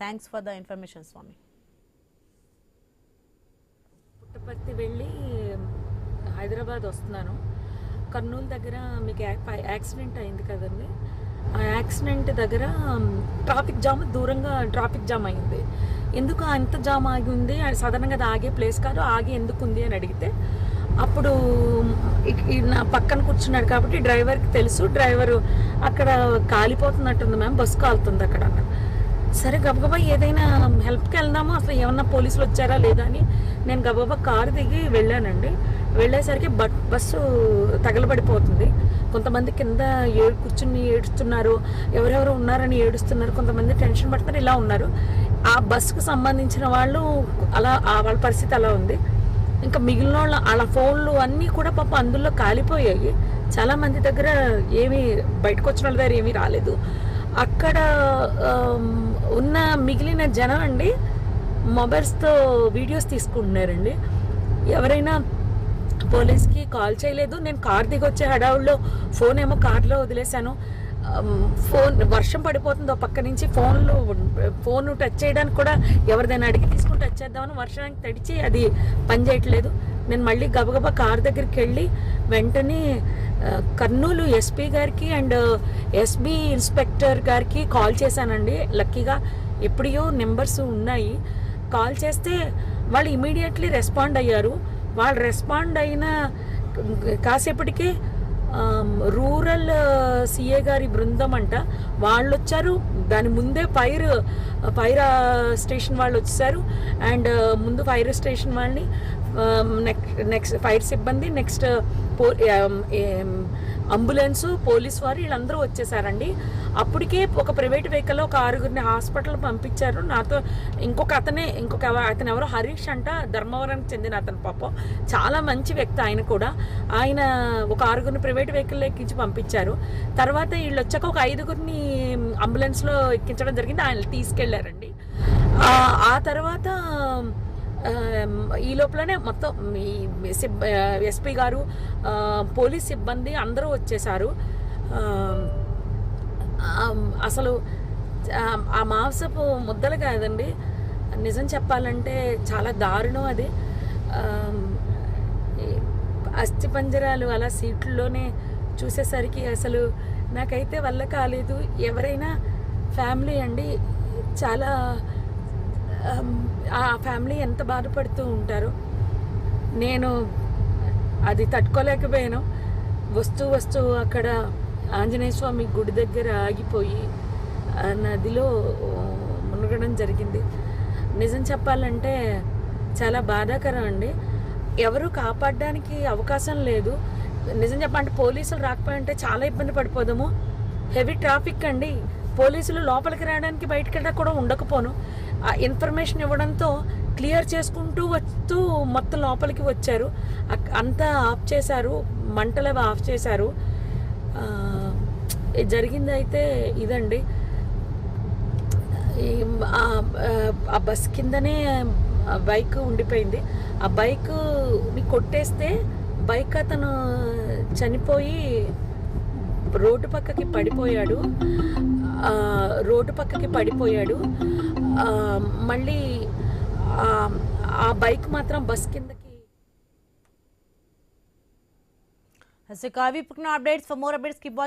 Thanks for the information స్వామి. పుట్టపర్తి వెళ్ళి హైదరాబాద్ వస్తున్నాను. కర్నూలు దగ్గర మీకు యాక్సిడెంట్ అయింది కదండి. ఆ యాక్సిడెంట్ దగ్గర ట్రాఫిక్ జామ్, దూరంగా ట్రాఫిక్ జామ్ అయింది. ఎందుకు అంత జామ్ ఆగి ఉంది, సాధారణంగా అది ఆగే ప్లేస్ కాదు, ఆగి ఎందుకు ఉంది అని అడిగితే అప్పుడు నా పక్కన కూర్చున్నాడు కాబట్టి డ్రైవర్కి తెలుసు. డ్రైవరు అక్కడ కాలిపోతున్నట్టుంది మ్యామ్, బస్సు కాలుతుంది అక్కడ అన్నారు. సరే గబగబా ఏదైనా హెల్ప్కి వెళ్దాము, అసలు ఏమన్నా పోలీసులు వచ్చారా లేదా అని నేను గబగబా కారు దిగి వెళ్ళానండి. వెళ్ళేసరికి బస్సు తగలబడిపోతుంది. కొంతమంది కింద కూర్చుని ఏడుస్తున్నారు, ఎవరెవరు ఉన్నారని ఏడుస్తున్నారు, కొంతమంది టెన్షన్ పడుతున్నారు, ఇలా ఉన్నారు. ఆ బస్సుకు సంబంధించిన వాళ్ళు అలా వాళ్ళ పరిస్థితి అలా ఉంది. ఇంకా మిగిలిన వాళ్ళ ఫోన్లు అన్నీ కూడా పాప అందులో కాలిపోయాయి. చాలామంది దగ్గర ఏమీ బయటకు వచ్చిన వాళ్ళ దగ్గర ఏమీ రాలేదు. అక్కడ ఉన్న మిగిలిన జనం అండి మొబైల్స్తో వీడియోస్ తీసుకుంటున్నారండి. ఎవరైనా పోలీస్కి కాల్ చేయలేదు. నేను కార్ దిగి వచ్చే హడావుల్లో ఫోన్ ఏమో కార్లో వదిలేశాను. వర్షం పడిపోతుంది పక్క నుంచి, ఫోన్ టచ్ చేయడానికి కూడా ఎవరిదైనా అడిగి తీసుకుని టచ్ చేద్దామని వర్షానికి తడిచి అది పని చేయట్లేదు. నేను మళ్ళీ గబగబా కార్ దగ్గరికి వెళ్ళి వెంటనే కర్నూలు ఎస్పీ గారికి అండ్ ఎస్బీ ఇన్స్పెక్టర్ గారికి కాల్ చేశానండి. లక్కీగా ఎప్పుడో నెంబర్స్ ఉన్నాయి. కాల్ చేస్తే వాళ్ళు ఇమీడియట్లీ రెస్పాండ్ అయ్యారు. వాళ్ళు రెస్పాండ్ అయిన కాసేపటికే రూరల్ సిఏ గారి బృందం అంట వాళ్ళు వచ్చారు. దాని ముందే ఫైర్ స్టేషన్ వాళ్ళు వచ్చేసారు. అండ్ ముందు ఫైర్ స్టేషన్ వాళ్ళని, నెక్స్ట్ ఫైర్ సిబ్బంది, నెక్స్ట్ అంబులెన్సు, పోలీస్ వారు వీళ్ళందరూ వచ్చేసారండి. అప్పటికే ఒక ప్రైవేట్ వెహికల్లో ఒక 6గురిని హాస్పిటల్ పంపించారు. నాతో అతను ఎవరో హరీష్ అంట, ధర్మవరానికి చెందిన అతను. పాపం చాలా మంచి వ్యక్తి ఆయన కూడా. ఆయన ఒక 6గురిని ప్రైవేట్ వెహికల్లో ఎక్కించి పంపించారు. తర్వాత వీళ్ళు వచ్చాక ఒక 5గురిని అంబులెన్స్లో ఎక్కించడం జరిగింది. ఆయన తీసుకెళ్లారండి. ఆ తర్వాత ఈ లోపలనే మొత్తం ఎస్పీ గారు, పోలీస్ సిబ్బంది అందరూ వచ్చేసారు. అసలు ఆ మాంసపు ముద్దలు కాదండి, నిజం చెప్పాలంటే చాలా దారుణం అది. అస్థిపంజరాలు అలా సీట్లలోనే చూసేసరికి అసలు నాకైతే వల్ల కాలేదు. ఎవరైనా ఫ్యామిలీ అండి, చాలా ఆ ఫ్యామిలీ ఎంత బాధపడుతూ ఉంటారో. నేను అది తట్టుకోలేకపోయాను. వస్తూ అక్కడ ఆంజనేయ స్వామి గుడి దగ్గర ఆగిపోయి నదిలో మునగడం జరిగింది. నిజం చెప్పాలంటే చాలా బాధాకరం అండి. ఎవరు కాపాడడానికి అవకాశం లేదు. నిజం చెప్పాలంటే పోలీసులు రాకపోయింటే చాలా ఇబ్బంది పడిపోదాము. హెవీ ట్రాఫిక్ అండి. పోలీసులు లోపలికి రావడానికి బయటకి కూడా ఉండకపోను. ఇన్ఫర్మేషన్ ఇవ్వడంతో క్లియర్ చేసుకుంటూ వస్తూ మొత్తం లోపలికి వచ్చారు. అంతా ఆఫ్ చేశారు, మంటలు ఆఫ్ చేశారు. జరిగింది అయితే ఇదండి. ఆ బస్ కిందనే బైక్ ఉండిపోయింది. ఆ బైక్ని కొట్టేస్తే బైక్ అతను చనిపోయి రోడ్డు పక్కకి పడిపోయాడు. మళ్ళీ ఆ బైక్ మాత్రం బస్ కిందకి. Kavi, updates for more updates keep watching.